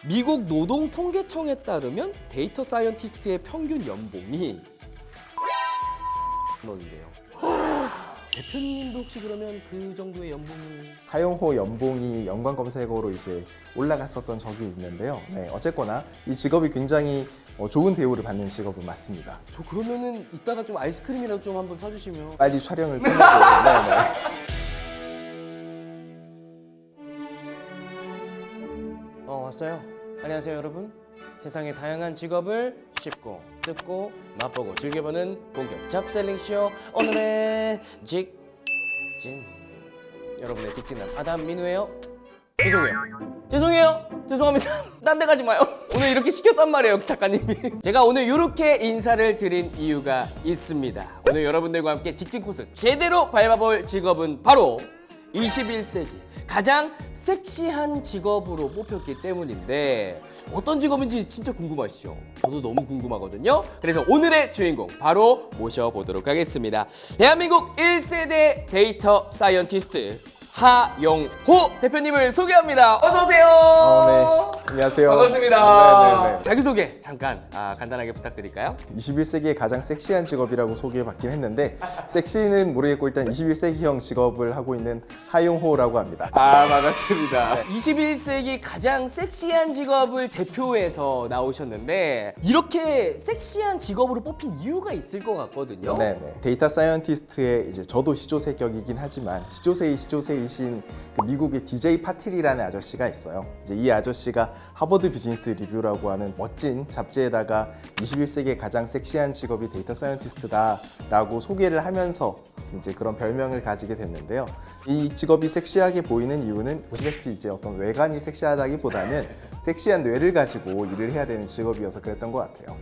미국 노동통계청에 따르면 데이터 사이언티스트의 평균 연봉이 원이래요. 대표님도 혹시 그러면 그 정도의 연봉을 하용호 연봉이 연관 검색어로 이제 올라갔었던 적이 있는데요. 네, 어쨌거나 이 직업이 굉장히 좋은 대우를 받는 직업은 맞습니다. 저 그러면은 이따가 좀 아이스크림이라도 좀 한번 사주시면. 빨리 촬영을 끝내고 네네. 왔어요. 안녕하세요 여러분. 세상의 다양한 직업을 쉽고 듣고 맛보고 즐겨보는 본격 잡셀링 쇼 오늘의 직진. 여러분의 직진남 아담 민우예요. 죄송합니다. 딴 데 가지 마요. 오늘 이렇게 시켰단 말이에요 작가님이. 제가 오늘 이렇게 인사를 드린 이유가 있습니다. 오늘 여러분들과 함께 직진 코스 제대로 밟아볼 직업은 바로 21세기 가장 섹시한 직업으로 뽑혔기 때문인데 어떤 직업인지 진짜 궁금하시죠? 저도 너무 궁금하거든요. 그래서 오늘의 주인공 바로 모셔보도록 하겠습니다. 대한민국 1세대 데이터 사이언티스트 하용호 대표님을 소개합니다. 어서 오세요. 네. 안녕하세요. 반갑습니다. 네네네. 자기소개 잠깐 간단하게 부탁드릴까요? 21세기의 가장 섹시한 직업이라고 소개받긴 했는데 섹시는 모르겠고 일단 21세기형 직업을 하고 있는 하용호라고 합니다. 반갑습니다. 21세기 가장 섹시한 직업을 대표해서 나오셨는데 이렇게 섹시한 직업으로 뽑힌 이유가 있을 것 같거든요. 네네. 데이터 사이언티스트의 이제 저도 시조새 격이긴 하지만 시조새이신 그 미국의 DJ 파틸이라는 아저씨가 있어요. 이제 이 아저씨가 하버드 비즈니스 리뷰라고 하는 멋진 잡지에다가 21세기의 가장 섹시한 직업이 데이터 사이언티스트다라고 소개를 하면서 이제 그런 별명을 가지게 됐는데요. 이 직업이 섹시하게 보이는 이유는 보시다시피 이제 어떤 외관이 섹시하다기보다는 섹시한 뇌를 가지고 일을 해야 되는 직업이어서 그랬던 것 같아요.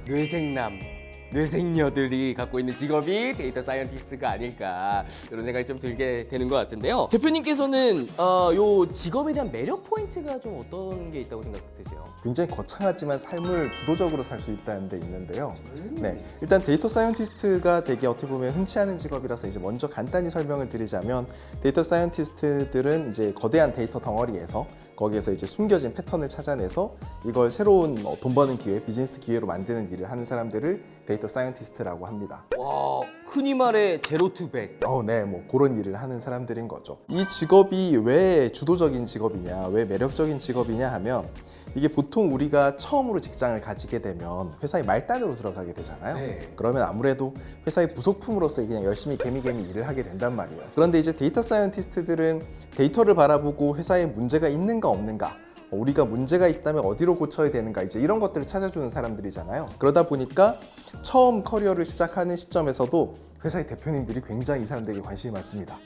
뇌생녀들이 갖고 있는 직업이 데이터 사이언티스트가 아닐까 이런 생각이 좀 들게 되는 것 같은데요. 대표님께서는 요 직업에 대한 매력 포인트가 좀 어떤 게 있다고 생각되세요? 굉장히 거창하지만 삶을 주도적으로 살 수 있다는 데 있는데요. 네, 일단 데이터 사이언티스트가 되게 어떻게 보면 흔치 않은 직업이라서 이제 먼저 간단히 설명을 드리자면 데이터 사이언티스트들은 이제 거대한 데이터 덩어리에서 거기에서 이제 숨겨진 패턴을 찾아내서 이걸 새로운 돈 버는 기회, 비즈니스 기회로 만드는 일을 하는 사람들을 데이터 사이언티스트라고 합니다. 와, 흔히 말해 제로 투 백. 네, 뭐 그런 일을 하는 사람들인 거죠. 이 직업이 왜 주도적인 직업이냐, 왜 매력적인 직업이냐 하면 이게 보통 우리가 처음으로 직장을 가지게 되면 회사의 말단으로 들어가게 되잖아요. 네. 그러면 아무래도 회사의 부속품으로서 그냥 열심히 개미개미 일을 하게 된단 말이에요. 그런데 이제 데이터 사이언티스트들은 데이터를 바라보고 회사에 문제가 있는가 없는가, 우리가 문제가 있다면 어디로 고쳐야 되는가, 이제 이런 것들을 찾아주는 사람들이잖아요. 그러다 보니까 처음 커리어를 시작하는 시점에서도 회사의 대표님들이 굉장히 이 사람들에게 관심이 많습니다.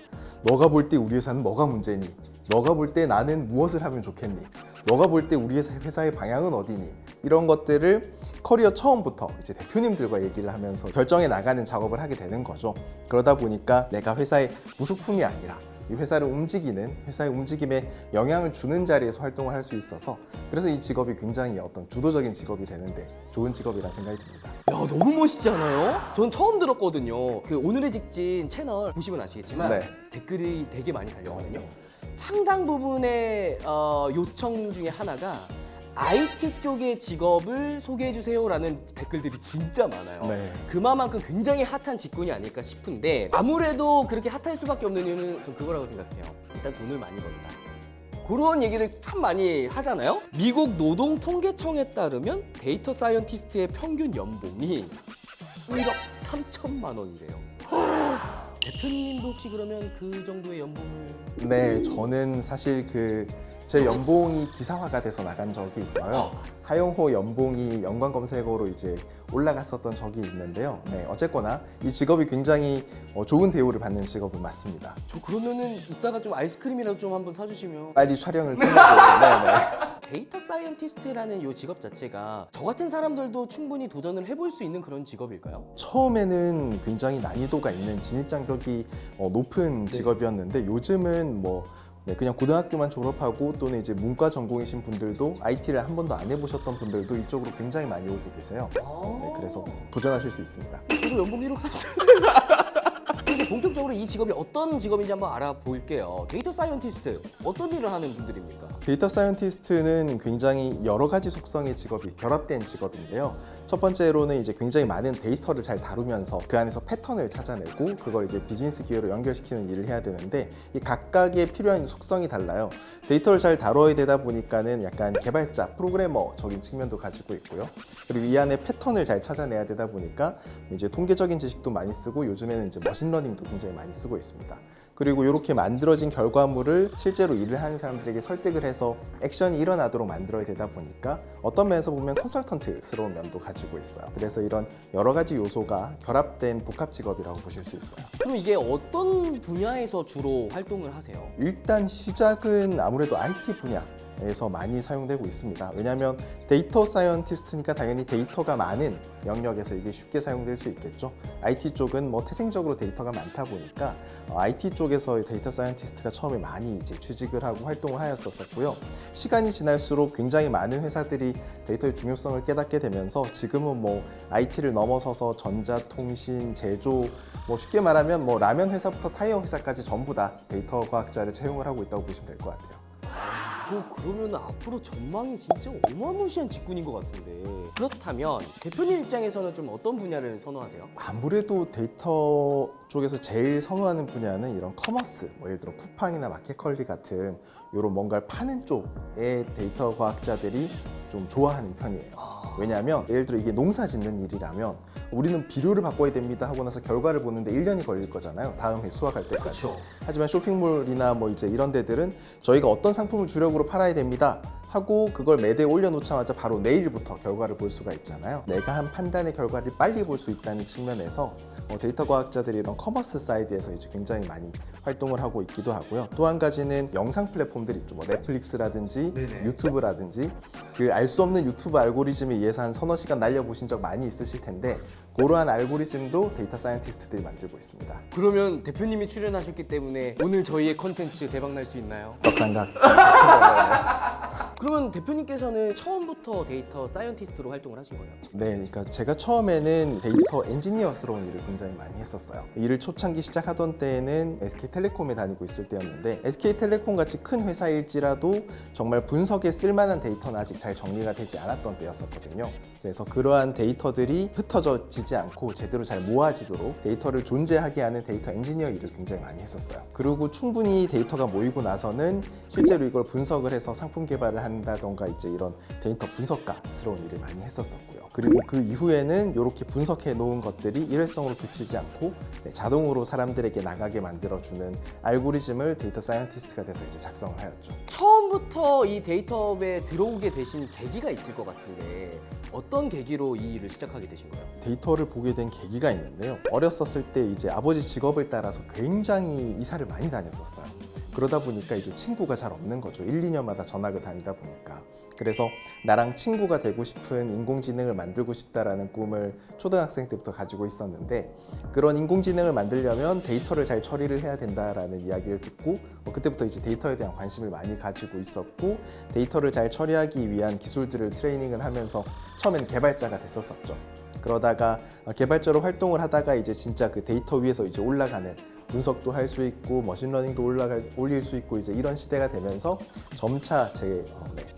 너가 볼 때 우리 회사는 뭐가 문제니? 너가 볼 때 나는 무엇을 하면 좋겠니? 너가 볼 때 우리 회사의 방향은 어디니? 이런 것들을 커리어 처음부터 이제 대표님들과 얘기를 하면서 결정해 나가는 작업을 하게 되는 거죠. 그러다 보니까 내가 회사의 부속품이 아니라 이 회사를 움직이는, 회사의 움직임에 영향을 주는 자리에서 활동을 할 수 있어서 그래서 이 직업이 굉장히 어떤 주도적인 직업이 되는데 좋은 직업이라는 생각이 듭니다. 야, 너무 멋있지 않아요? 전 처음 들었거든요. 그 오늘의 직진 채널 보시면 아시겠지만 네. 댓글이 되게 많이 달렸거든요. 상당 부분의 요청 중에 하나가 IT 쪽의 직업을 소개해 주세요라는 댓글들이 진짜 많아요. 네. 그만큼 굉장히 핫한 직군이 아닐까 싶은데 아무래도 그렇게 핫할 수밖에 없는 이유는 전 그거라고 생각해요. 일단 돈을 많이 번다. 그런 얘기를 참 많이 하잖아요. 미국 노동통계청에 따르면 데이터 사이언티스트의 평균 연봉이 1억 3천만 원이래요. 대표님도 혹시 그러면 그 정도의 연봉을? 네, 저는 사실 제 연봉이 기사화가 돼서 나간 적이 있어요. 하용호 연봉이 연관 검색어로 이제 올라갔었던 적이 있는데요. 네, 어쨌거나 이 직업이 굉장히 좋은 대우를 받는 직업은 맞습니다. 저 그러면은 이따가 좀 아이스크림이라도 좀 한번 사주시면. 빨리 촬영을 끝내고 네네. 데이터 사이언티스트라는 이 직업 자체가 저 같은 사람들도 충분히 도전을 해볼 수 있는 그런 직업일까요? 처음에는 굉장히 난이도가 있는 진입 장벽이 높은 직업이었는데 요즘은 그냥 고등학교만 졸업하고 또는 이제 문과 전공이신 분들도 IT를 한 번도 안 해보셨던 분들도 이쪽으로 굉장히 많이 오고 계세요. 네, 그래서 도전하실 수 있습니다. 저도 연봉 1억 3천. 그래서 본격적으로 이 직업이 어떤 직업인지 한번 알아볼게요. 데이터 사이언티스트 어떤 일을 하는 분들입니까? 데이터 사이언티스트는 굉장히 여러 가지 속성의 직업이 결합된 직업인데요. 첫 번째로는 이제 굉장히 많은 데이터를 잘 다루면서 그 안에서 패턴을 찾아내고 그걸 이제 비즈니스 기회로 연결시키는 일을 해야 되는데 이 각각의 필요한 속성이 달라요. 데이터를 잘 다뤄야 되다 보니까는 약간 개발자, 프로그래머적인 측면도 가지고 있고요. 그리고 이 안에 패턴을 잘 찾아내야 되다 보니까 이제 통계적인 지식도 많이 쓰고 요즘에는 이제 머신러닝도 굉장히 많이 쓰고 있습니다. 그리고 이렇게 만들어진 결과물을 실제로 일을 하는 사람들에게 설득을 해서 액션이 일어나도록 만들어야 되다 보니까 어떤 면에서 보면 컨설턴트스러운 면도 가지고 있어요. 그래서 이런 여러 가지 요소가 결합된 복합 직업이라고 보실 수 있어요. 그럼 이게 어떤 분야에서 주로 활동을 하세요? 일단 시작은 아무래도 IT 분야에서 많이 사용되고 있습니다. 왜냐하면 데이터 사이언티스트니까 당연히 데이터가 많은 영역에서 이게 쉽게 사용될 수 있겠죠. IT 쪽은 뭐 태생적으로 데이터가 많다 보니까 IT 쪽에서 데이터 사이언티스트가 처음에 많이 이제 취직을 하고 활동을 하였었고요. 시간이 지날수록 굉장히 많은 회사들이 데이터의 중요성을 깨닫게 되면서 지금은 뭐 IT를 넘어서서 전자통신, 제조, 뭐 쉽게 말하면 뭐 라면 회사부터 타이어 회사까지 전부 다 데이터 과학자를 채용을 하고 있다고 보시면 될 것 같아요. 그러면 앞으로 전망이 진짜 어마무시한 직군인 것 같은데 그렇다면 대표님 입장에서는 좀 어떤 분야를 선호하세요? 아무래도 데이터 쪽에서 제일 선호하는 분야는 이런 커머스, 뭐 예를 들어 쿠팡이나 마켓컬리 같은 이런 뭔가를 파는 쪽의 데이터 과학자들이 좀 좋아하는 편이에요. 왜냐하면 예를 들어 이게 농사 짓는 일이라면 우리는 비료를 바꿔야 됩니다 하고 나서 결과를 보는데 1년이 걸릴 거잖아요. 다음 해 수확할 때까지. 그렇죠. 하지만 쇼핑몰이나 뭐 이제 이런 데들은 저희가 어떤 상품을 주력으로 팔아야 됩니다 하고 그걸 매대에 올려놓자마자 바로 내일부터 결과를 볼 수가 있잖아요. 내가 한 판단의 결과를 빨리 볼 수 있다는 측면에서 데이터 과학자들이 이런 커머스 사이드에서 이제 굉장히 많이 활동을 하고 있기도 하고요. 또 한 가지는 영상 플랫폼들이 있죠. 뭐 넷플릭스라든지 네네. 유튜브라든지 그 알 수 없는 유튜브 알고리즘에 의해서 한 서너 시간 날려보신 적 많이 있으실 텐데 그러한 알고리즘도 데이터 사이언티스트들이 만들고 있습니다. 그러면 대표님이 출연하셨기 때문에 오늘 저희의 컨텐츠 대박날 수 있나요? 떡상각. 그러면 대표님께서는 처음부터 데이터 사이언티스트로 활동을 하신 거예요? 네, 그러니까 제가 처음에는 데이터 엔지니어스러운 일을 굉장히 많이 했었어요. 일을 초창기 시작하던 때에는 SK텔레콤에 다니고 있을 때였는데 SK텔레콤 같이 큰 회사일지라도 정말 분석에 쓸만한 데이터는 아직 잘 정리가 되지 않았던 때였었거든요. 그래서 그러한 데이터들이 흩어지지 않고 제대로 잘 모아지도록 데이터를 존재하게 하는 데이터 엔지니어 일을 굉장히 많이 했었어요. 그리고 충분히 데이터가 모이고 나서는 실제로 이걸 분석을 해서 상품 개발을 한다던가 이제 이런 데이터 분석가스러운 일을 많이 했었었고요. 그리고 그 이후에는 이렇게 분석해 놓은 것들이 일회성으로 그치지 않고 자동으로 사람들에게 나가게 만들어주는 알고리즘을 데이터 사이언티스트가 돼서 이제 작성을 하였죠. 처음부터 이 데이터업에 들어오게 되신 계기가 있을 것 같은데 어떤 계기로 이 일을 시작하게 되신 거예요? 데이터를 보게 된 계기가 있는데요. 어렸었을 때 이제 아버지 직업을 따라서 굉장히 이사를 많이 다녔었어요. 그러다 보니까 이제 친구가 잘 없는 거죠. 1, 2년마다 전학을 다니다 보니까. 그래서 나랑 친구가 되고 싶은 인공지능을 만들고 싶다라는 꿈을 초등학생 때부터 가지고 있었는데 그런 인공지능을 만들려면 데이터를 잘 처리를 해야 된다라는 이야기를 듣고 그때부터 이제 데이터에 대한 관심을 많이 가지고 있었고 데이터를 잘 처리하기 위한 기술들을 트레이닝을 하면서 처음엔 개발자가 됐었었죠. 그러다가 개발자로 활동을 하다가 이제 진짜 그 데이터 위에서 이제 올라가는 분석도 할 수 있고 머신러닝도 올릴 수 있고 이제 이런 시대가 되면서 점차 제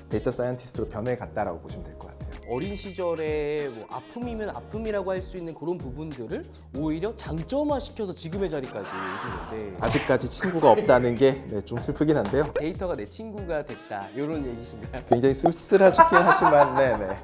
데이터 사이언티스트로 변해갔다라고 보시면 될 것 같아요. 어린 시절에 뭐 아픔이면 아픔이라고 할 수 있는 그런 부분들을 오히려 장점화시켜서 지금의 자리까지 오신 건데 아직까지 친구가 없다는 게 좀 슬프긴 한데요. 데이터가 내 친구가 됐다 이런 얘기신가요? 굉장히 씁쓸하긴 하지만 네네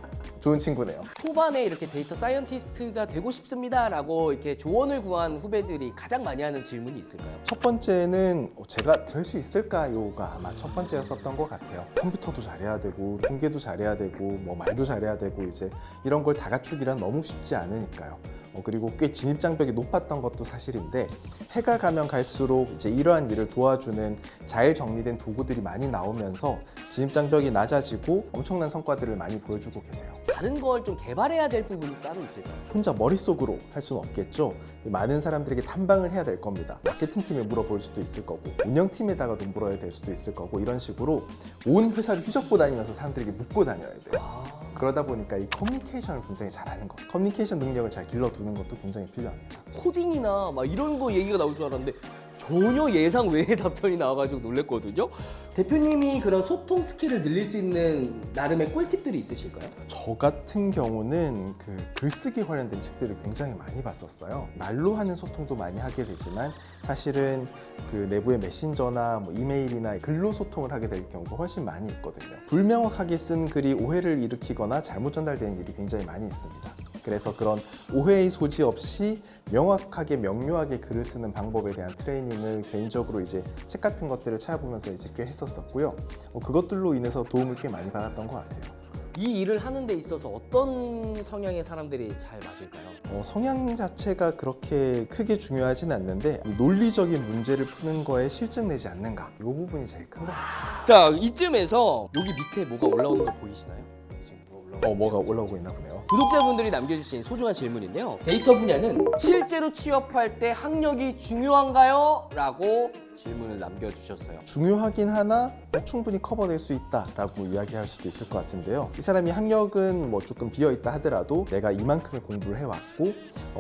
좋은 친구네요. 초반에 이렇게 데이터 사이언티스트가 되고 싶습니다라고 이렇게 조언을 구한 후배들이 가장 많이 하는 질문이 있을까요? 첫 번째는 제가 될 수 있을까요가 아마 첫 번째였었던 것 같아요. 컴퓨터도 잘해야 되고 통계도 잘해야 되고 뭐 말도 잘해야 되고 이제 이런 걸 다 갖추기란 너무 쉽지 않으니까요. 그리고 꽤 진입 장벽이 높았던 것도 사실인데 해가 가면 갈수록 이제 이러한 일을 도와주는 잘 정리된 도구들이 많이 나오면서 진입 장벽이 낮아지고 엄청난 성과들을 많이 보여주고 계세요. 다른 걸 좀 개발해야 될 부분이 따로 있을까요? 혼자 머릿속으로 할 수는 없겠죠. 많은 사람들에게 탐방을 해야 될 겁니다. 마케팅팀에 물어볼 수도 있을 거고 운영팀에다가도 물어야 될 수도 있을 거고 이런 식으로 온 회사를 휘젓고 다니면서 사람들에게 묻고 다녀야 돼요. 그러다 보니까 이 커뮤니케이션을 굉장히 잘하는 것, 커뮤니케이션 능력을 잘 길러두는 것도 굉장히 필요합니다. 코딩이나 막 이런 거 얘기가 나올 줄 알았는데 전혀 예상 외의 답변이 나와가지고 놀랬거든요. 대표님이 그런 소통 스킬을 늘릴 수 있는 나름의 꿀팁들이 있으실까요? 저 같은 경우는 그 글쓰기 관련된 책들을 굉장히 많이 봤었어요. 말로 하는 소통도 많이 하게 되지만 사실은 그 내부의 메신저나 뭐 이메일이나 글로 소통을 하게 될 경우가 훨씬 많이 있거든요. 불명확하게 쓴 글이 오해를 일으키거나 잘못 전달되는 일이 굉장히 많이 있습니다. 그래서 그런 오해의 소지 없이 명확하게 명료하게 글을 쓰는 방법에 대한 트레이닝을 개인적으로 이제 책 같은 것들을 찾아보면서 이제 꽤 했었었고요. 그것들로 인해서 도움을 꽤 많이 받았던 것 같아요. 이 일을 하는 데 있어서 어떤 성향의 사람들이 잘 맞을까요? 성향 자체가 그렇게 크게 중요하진 않는데 이 논리적인 문제를 푸는 거에 실증 내지 않는가 이 부분이 제일 큰 것 같아요. 자, 이쯤에서 여기 밑에 뭐가 올라오는 거 보이시나요? 지금 뭐가 올라오고 있나 보네요. 구독자분들이 남겨주신 소중한 질문인데요. 데이터 분야는 실제로 취업할 때 학력이 중요한가요? 라고 질문을 남겨주셨어요. 중요하긴 하나 충분히 커버될 수 있다라고 이야기할 수도 있을 것 같은데요. 이 사람이 학력은 뭐 조금 비어있다 하더라도 내가 이만큼의 공부를 해왔고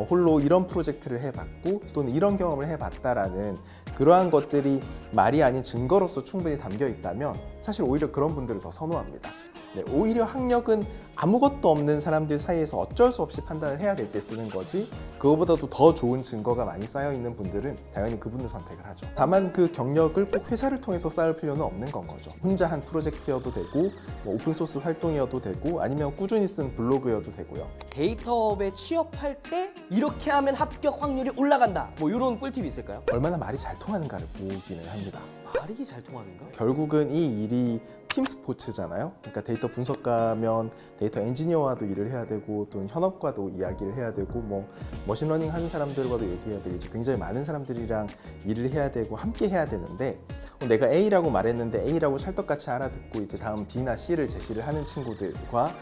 홀로 이런 프로젝트를 해봤고 또는 이런 경험을 해봤다라는 그러한 것들이 말이 아닌 증거로서 충분히 담겨 있다면 사실 오히려 그런 분들을 더 선호합니다. 네, 오히려 학력은 아무것도 없는 사람들 사이에서 어쩔 수 없이 판단을 해야 될 때 쓰는 거지 그거보다도 더 좋은 증거가 많이 쌓여 있는 분들은 당연히 그분을 선택을 하죠. 다만 그 경력을 꼭 회사를 통해서 쌓을 필요는 없는 건 거죠. 혼자 한 프로젝트여도 되고 뭐 오픈소스 활동이어도 되고 아니면 꾸준히 쓴 블로그여도 되고요. 데이터업에 취업할 때 이렇게 하면 합격 확률이 올라간다. 뭐 이런 꿀팁이 있을까요? 얼마나 말이 잘 통하는가를 보기는 합니다. 말이 잘 통하는가? 결국은 이 일이 팀 스포츠잖아요. 그러니까 데이터 분석가면 데이터 엔지니어와도 일을 해야 되고 또는 현업과도 이야기를 해야 되고 뭐 머신러닝 하는 사람들과도 얘기해야 되고 이제 굉장히 많은 사람들이랑 일을 해야 되고 함께 해야 되는데 내가 A라고 말했는데 A라고 찰떡같이 알아듣고 이제 다음 B나 C를 제시를 하는 친구들과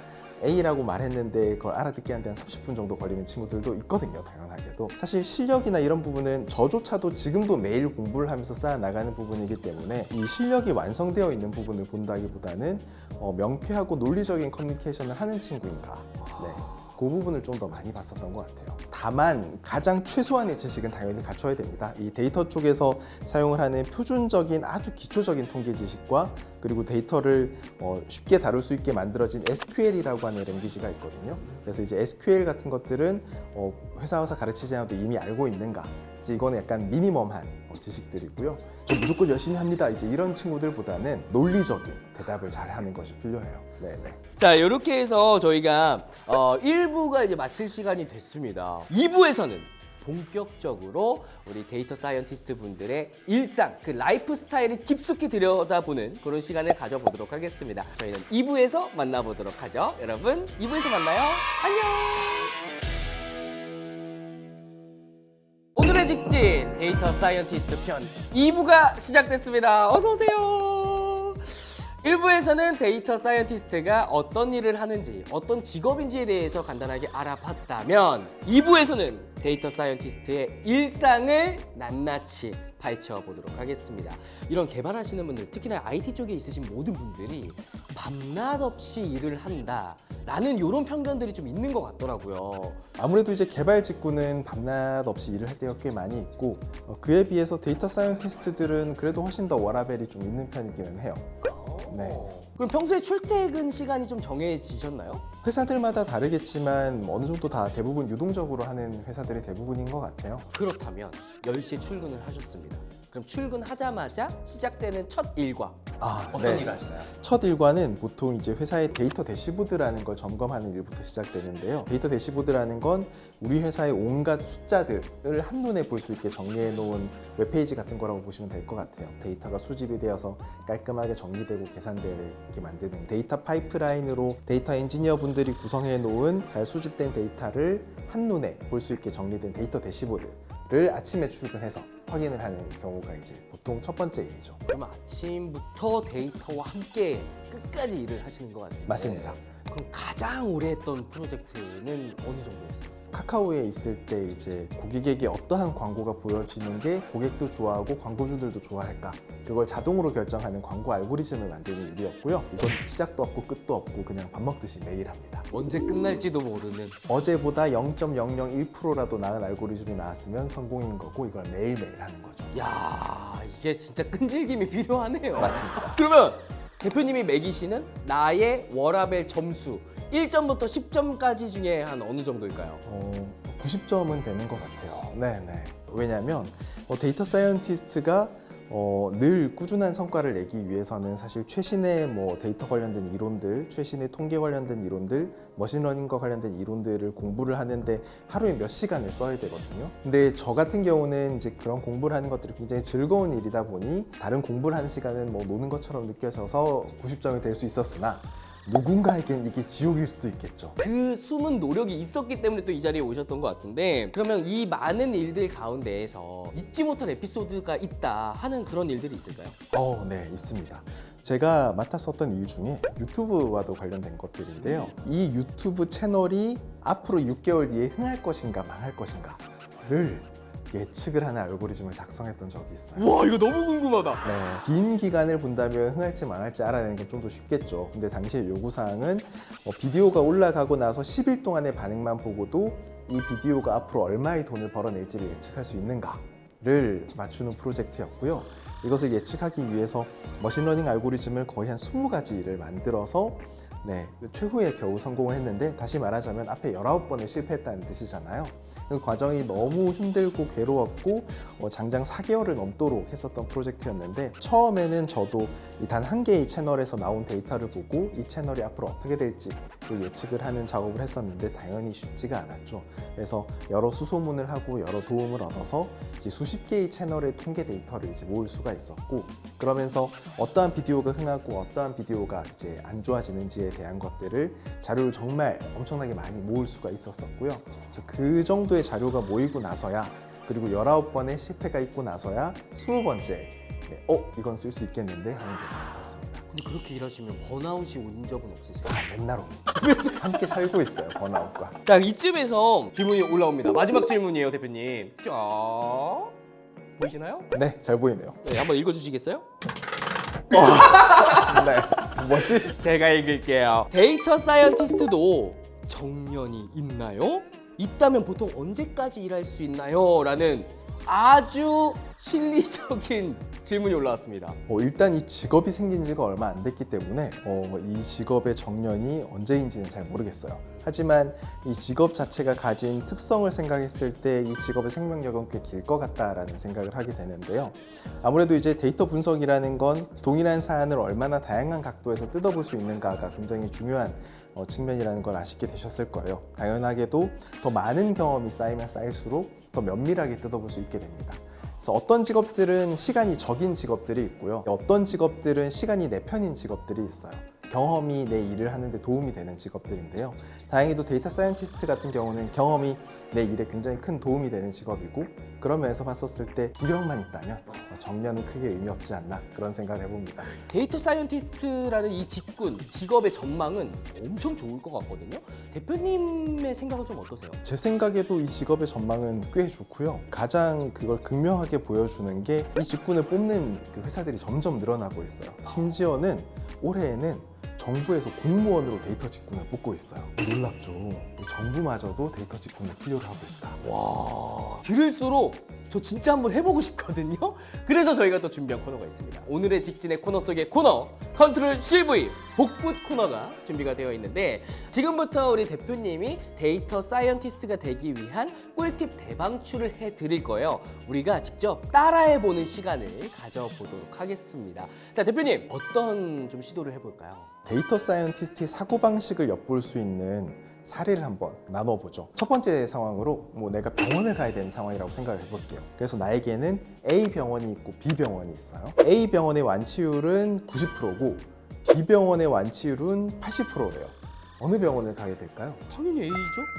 A라고 말했는데 그걸 알아듣기 하는데 한 30분 정도 걸리는 친구들도 있거든요. 당연하게도. 사실 실력이나 이런 부분은 저조차도 지금도 매일 공부를 하면서 쌓아 나가는 부분이기 때문에 이 실력이 완성되어 있는 부분을 본다기보다는 명쾌하고 논리적인 커뮤니케이션을 하는 친구인가. 네. 그 부분을 좀 더 많이 봤었던 것 같아요. 다만 가장 최소한의 지식은 당연히 갖춰야 됩니다. 이 데이터 쪽에서 사용을 하는 표준적인 아주 기초적인 통계 지식과 그리고 데이터를 쉽게 다룰 수 있게 만들어진 SQL이라고 하는 랭귀지가 있거든요. 그래서 이제 SQL 같은 것들은 회사 와서 가르치지 않아도 이미 알고 있는가. 이제 이거는 약간 미니멈한 지식들이고요. 저 무조건 열심히 합니다. 이제 이런 친구들보다는 논리적인 대답을 잘 하는 것이 필요해요. 네네. 자, 이렇게 해서 저희가 1부가 이제 마칠 시간이 됐습니다. 2부에서는 본격적으로 우리 데이터 사이언티스트 분들의 일상, 그 라이프 스타일을 깊숙이 들여다보는 그런 시간을 가져보도록 하겠습니다. 저희는 2부에서 만나보도록 하죠. 여러분, 2부에서 만나요. 안녕! 오늘의 직진 데이터 사이언티스트 편 2부가 시작됐습니다. 어서 오세요. 1부에서는 데이터 사이언티스트가 어떤 일을 하는지, 어떤 직업인지에 대해서 간단하게 알아봤다면 2부에서는 데이터 사이언티스트의 일상을 낱낱이 파헤쳐 보도록 하겠습니다. 이런 개발하시는 분들, 특히나 IT 쪽에 있으신 모든 분들이 밤낮 없이 일을 한다 라는 이런 편견들이 좀 있는 것 같더라고요. 아무래도 이제 개발 직구는 밤낮 없이 일을 할 때가 꽤 많이 있고 그에 비해서 데이터 사이언티스트들은 그래도 훨씬 더 워라밸이 좀 있는 편이기는 해요. 네. 그럼 평소에 출퇴근 시간이 좀 정해지셨나요? 회사들마다 다르겠지만 어느 정도 다 대부분 유동적으로 하는 회사들이 대부분인 것 같아요. 그렇다면 10시에 출근을 하셨습니다. 그럼 출근하자마자 시작되는 첫 일과 어떤 네. 일을 하시나요? 첫 일과는 보통 이제 회사의 데이터 대시보드라는 걸 점검하는 일부터 시작되는데요. 데이터 대시보드라는 건 우리 회사의 온갖 숫자들을 한눈에 볼 수 있게 정리해 놓은 웹페이지 같은 거라고 보시면 될 것 같아요. 데이터가 수집이 되어서 깔끔하게 정리되고 계산되게 만드는 데이터 파이프라인으로 데이터 엔지니어 분들이 구성해 놓은 잘 수집된 데이터를 한눈에 볼 수 있게 정리된 데이터 대시보드를 아침에 출근해서 확인을 하는 경우가 이제 보통 첫 번째 일이죠. 그럼 아침부터 데이터와 함께 끝까지 일을 하시는 것 같아요. 맞습니다. 그럼 가장 오래 했던 프로젝트는 어느 정도였어요? 카카오에 있을 때 이제 고객에게 어떠한 광고가 보여지는 게 고객도 좋아하고 광고주들도 좋아할까, 그걸 자동으로 결정하는 광고 알고리즘을 만드는 일이었고요. 이건 시작도 없고 끝도 없고 그냥 밥 먹듯이 매일 합니다. 언제 끝날지도 모르는. 어제보다 0.001%라도 나은 알고리즘이 나왔으면 성공인 거고, 이걸 매일매일 하는 거죠. 야, 이게 진짜 끈질김이 필요하네요. 맞습니다. 그러면 대표님이 매기시는 나의 워라밸 점수 1점부터 10점까지 중에 한 어느 정도일까요? 90점은 되는 것 같아요. 네네. 왜냐하면 데이터 사이언티스트가 늘 꾸준한 성과를 내기 위해서는 사실 최신의 데이터 관련된 이론들, 최신의 통계 관련된 이론들, 머신러닝과 관련된 이론들을 공부를 하는데 하루에 몇 시간을 써야 되거든요. 근데 저 같은 경우는 이제 그런 공부를 하는 것들이 굉장히 즐거운 일이다 보니 다른 공부를 하는 시간은 노는 것처럼 느껴져서 90점이 될 수 있었으나, 누군가에겐 이게 지옥일 수도 있겠죠. 그 숨은 노력이 있었기 때문에 또 이 자리에 오셨던 것 같은데, 그러면 이 많은 일들 가운데에서 잊지 못할 에피소드가 있다 하는 그런 일들이 있을까요? 네, 있습니다. 제가 맡았었던 일 중에 유튜브와도 관련된 것들인데요. 이 유튜브 채널이 앞으로 6개월 뒤에 흥할 것인가 망할 것인가를 예측을 하는 알고리즘을 작성했던 적이 있어요. 와, 이거 너무 궁금하다. 네, 긴 기간을 본다면 흥할지 망할지 알아내는 게 좀 더 쉽겠죠. 근데 당시의 요구사항은 비디오가 올라가고 나서 10일 동안의 반응만 보고도 이 비디오가 앞으로 얼마의 돈을 벌어낼지를 예측할 수 있는가를 맞추는 프로젝트였고요. 이것을 예측하기 위해서 머신러닝 알고리즘을 거의 한 20가지를 만들어서 최후에 겨우 성공을 했는데, 다시 말하자면 앞에 19번을 실패했다는 뜻이잖아요. 그 과정이 너무 힘들고 괴로웠고 장장 4개월을 넘도록 했었던 프로젝트였는데, 처음에는 저도 단 한 개의 채널에서 나온 데이터를 보고 이 채널이 앞으로 어떻게 될지 예측을 하는 작업을 했었는데 당연히 쉽지가 않았죠. 그래서 여러 수소문을 하고 여러 도움을 얻어서 이제 수십 개의 채널의 통계 데이터를 이제 모을 수가 있었고, 그러면서 어떠한 비디오가 흥하고 어떠한 비디오가 이제 안 좋아지는지에 대한 것들을 자료를 정말 엄청나게 많이 모을 수가 있었었고요. 그래서 그 정도의 자료가 모이고 나서야, 그리고 19번의 실패가 있고 나서야 20번째 이건 쓸 수 있겠는데 하는 게 있었습니다. 근데 그렇게 일하시면 번아웃이 온 적은 없으세요? 맨날 옵니다. 함께 살고 있어요, 번아웃과. 자, 이쯤에서 질문이 올라옵니다. 마지막 질문이에요, 대표님. 쫙 보이시나요? 네, 잘 보이네요. 네, 한번 읽어주시겠어요? 네, 뭐지? 제가 읽을게요. 데이터 사이언티스트도 정년이 있나요? 있다면 보통 언제까지 일할 수 있나요? 라는 아주 실리적인 질문이 올라왔습니다. 일단 이 직업이 생긴 지가 얼마 안 됐기 때문에 이 직업의 정년이 언제인지는 잘 모르겠어요. 하지만 이 직업 자체가 가진 특성을 생각했을 때 이 직업의 생명력은 꽤 길 것 같다라는 생각을 하게 되는데요. 아무래도 이제 데이터 분석이라는 건 동일한 사안을 얼마나 다양한 각도에서 뜯어볼 수 있는가가 굉장히 중요한 측면이라는 걸 아시게 되셨을 거예요. 당연하게도 더 많은 경험이 쌓이면 쌓일수록 더 면밀하게 뜯어볼 수 있게 됩니다. 그래서 어떤 직업들은 시간이 적인 직업들이 있고요. 어떤 직업들은 시간이 내 편인 직업들이 있어요. 경험이 내 일을 하는데 도움이 되는 직업들인데요. 다행히도 데이터 사이언티스트 같은 경우는 경험이 내 일에 굉장히 큰 도움이 되는 직업이고, 그런 면에서 봤었을 때 기력만 있다면 정년은 크게 의미 없지 않나, 그런 생각을 해봅니다. 데이터 사이언티스트라는 이 직업의 전망은 엄청 좋을 것 같거든요. 대표님의 생각은 좀 어떠세요? 제 생각에도 이 직업의 전망은 꽤 좋고요. 가장 그걸 극명하게 보여주는 게 이 직군을 뽑는 그 회사들이 점점 늘어나고 있어요. 심지어는 올해에는 정부에서 공무원으로 데이터 직군을 뽑고 있어요. 놀랍죠. 정부마저도 데이터 직군을 필요로 하고 있다. 와, 들을수록 저 진짜 한번 해보고 싶거든요. 그래서 저희가 또 준비한 코너가 있습니다. 오늘의 직진의 코너 속의 코너, 컨트롤 CV 복붙 코너가 준비가 되어 있는데, 지금부터 우리 대표님이 데이터 사이언티스트가 되기 위한 꿀팁 대방출을 해드릴 거예요. 우리가 직접 따라해보는 시간을 가져보도록 하겠습니다. 자, 대표님 어떤 좀 시도를 해볼까요? 데이터 사이언티스트의 사고방식을 엿볼 수 있는 사례를 한번 나눠보죠. 첫 번째 상황으로 내가 병원을 가야 되는 상황이라고 생각을 해볼게요. 그래서 나에게는 A 병원이 있고 B 병원이 있어요. A 병원의 완치율은 90%고 B 병원의 완치율은 80%예요. 어느 병원을 가게 될까요? 당연히 A죠.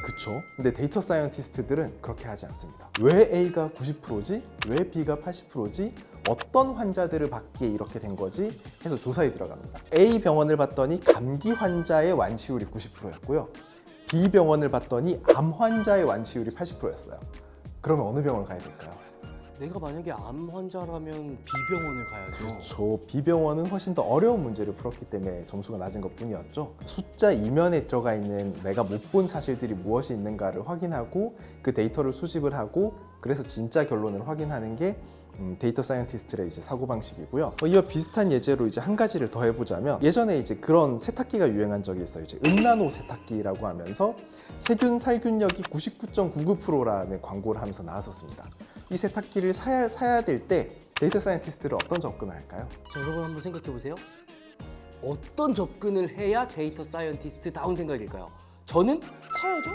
그쵸? 근데 데이터 사이언티스트들은 그렇게 하지 않습니다. 왜 A가 90%지? 왜 B가 80%지? 어떤 환자들을 받기에 이렇게 된 거지? 해서 조사에 들어갑니다. A 병원을 봤더니 감기 환자의 완치율이 90%였고요. B병원을 봤더니 암 환자의 완치율이 80%였어요. 그러면 어느 병원을 가야 될까요? 내가 만약에 암 환자라면 B병원을 가야죠. 저 B병원은 훨씬 더 어려운 문제를 풀었기 때문에 점수가 낮은 것뿐이었죠. 숫자 이면에 들어가 있는 내가 못 본 사실들이 무엇이 있는가를 확인하고 그 데이터를 수집을 하고 그래서 진짜 결론을 확인하는 게 데이터 사이언티스트의 이제 사고방식이고요. 이와 비슷한 예제로 이제 한 가지를 더 해보자면 예전에 이제 그런 세탁기가 유행한 적이 있어요. 이제 은나노 세탁기라고 하면서 세균 살균력이 99.99%라는 광고를 하면서 나왔었습니다. 이 세탁기를 사야 될 때 데이터 사이언티스트를 어떤 접근을 할까요? 자, 여러분 한번 생각해 보세요. 어떤 접근을 해야 데이터 사이언티스트다운 생각일까요? 저는 사야죠.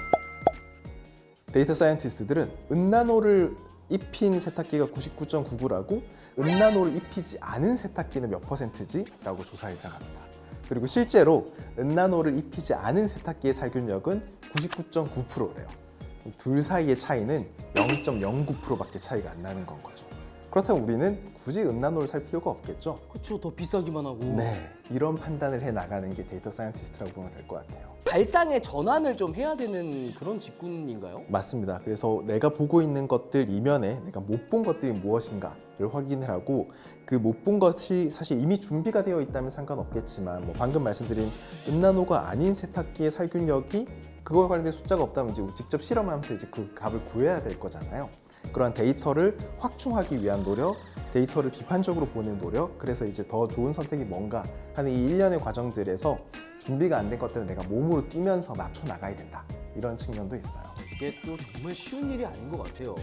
데이터 사이언티스트들은 은나노를 입힌 세탁기가 99.99라고 은나노를 입히지 않은 세탁기는 몇 %지? 라고 조사를 시작합니다. 그리고 실제로 은나노를 입히지 않은 세탁기의 살균력은 99.9%래요. 둘 사이의 차이는 0.09%밖에 차이가 안 나는 건 거죠. 그렇다면 우리는 굳이 은나노를 살 필요가 없겠죠? 그렇죠. 더 비싸기만 하고. 네, 이런 판단을 해 나가는 게 데이터 사이언티스트라고 보면 될 것 같아요. 발상의 전환을 좀 해야 되는 그런 직군인가요? 맞습니다. 그래서 내가 보고 있는 것들 이면에 내가 못 본 것들이 무엇인가를 확인을 하고 그 못 본 것이 사실 이미 준비가 되어 있다면 상관없겠지만 뭐 방금 말씀드린 은나노가 아닌 세탁기의 살균력이 그거에 관련된 숫자가 없다면 이제 직접 실험하면서 이제 그 값을 구해야 될 거잖아요. 그러한 데이터를 확충하기 위한 노력, 데이터를 비판적으로 보는 노력, 그래서 이제 더 좋은 선택이 뭔가 하는 이 일련의 과정들에서 준비가 안 된 것들을 내가 몸으로 뛰면서 맞춰 나가야 된다. 이런 측면도 있어요. 이게 또 정말 쉬운 일이 아닌 것 같아요.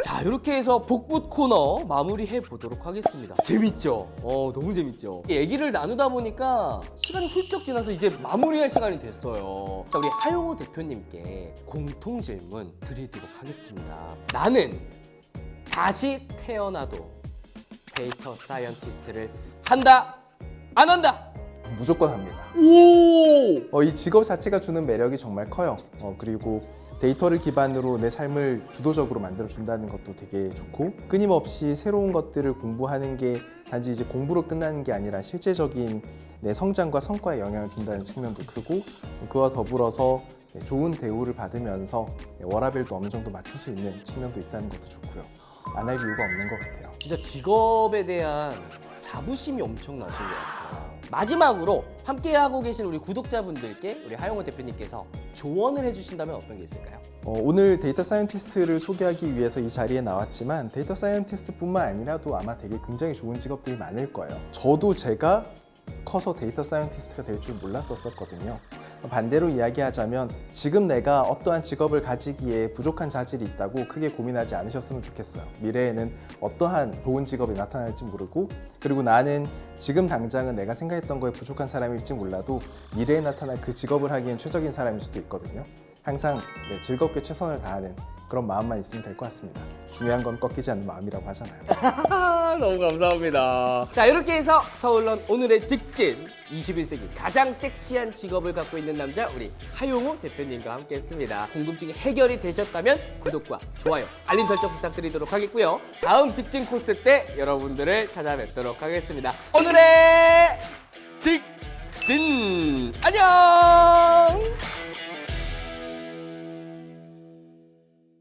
자, 이렇게 해서 복붙 코너 마무리해 보도록 하겠습니다. 재밌죠? 너무 재밌죠? 얘기를 나누다 보니까 시간이 훌쩍 지나서 이제 마무리할 시간이 됐어요. 자, 우리 하용우 대표님께 공통 질문 드리도록 하겠습니다. 나는 다시 태어나도 데이터 사이언티스트를 한다, 안 한다? 무조건 합니다. 오! 이 직업 자체가 주는 매력이 정말 커요. 그리고 데이터를 기반으로 내 삶을 주도적으로 만들어 준다는 것도 되게 좋고 끊임없이 새로운 것들을 공부하는 게 단지 이제 공부로 끝나는 게 아니라 실제적인 내 성장과 성과에 영향을 준다는 측면도 크고 그와 더불어서 좋은 대우를 받으면서 워라밸도 어느 정도 맞출 수 있는 측면도 있다는 것도 좋고요. 안 할 이유가 없는 것 같아요. 진짜 직업에 대한 자부심이 엄청나신 것 같아요. 마지막으로 함께하고 계신 우리 구독자분들께 우리 하용우 대표님께서 조언을 해주신다면 어떤 게 있을까요? 오늘 데이터 사이언티스트를 소개하기 위해서 이 자리에 나왔지만 데이터 사이언티스트뿐만 아니라도 아마 되게 굉장히 좋은 직업들이 많을 거예요. 저도 제가 커서 데이터 사이언티스트가 될 줄 몰랐었거든요. 반대로 이야기하자면 지금 내가 어떠한 직업을 가지기에 부족한 자질이 있다고 크게 고민하지 않으셨으면 좋겠어요. 미래에는 어떠한 좋은 직업이 나타날지 모르고 그리고 나는 지금 당장은 내가 생각했던 거에 부족한 사람일지 몰라도 미래에 나타날 그 직업을 하기엔 최적인 사람일 수도 있거든요. 항상 즐겁게 최선을 다하는 그런 마음만 있으면 될 것 같습니다. 중요한 건 꺾이지 않는 마음이라고 하잖아요. 너무 감사합니다. 자, 이렇게 해서 서울론 오늘의 직진 21세기 가장 섹시한 직업을 갖고 있는 남자 우리 하용우 대표님과 함께했습니다. 궁금증이 해결이 되셨다면 구독과 좋아요, 알림 설정 부탁드리도록 하겠고요. 다음 직진 코스 때 여러분들을 찾아뵙도록 하겠습니다. 오늘의 직진 안녕.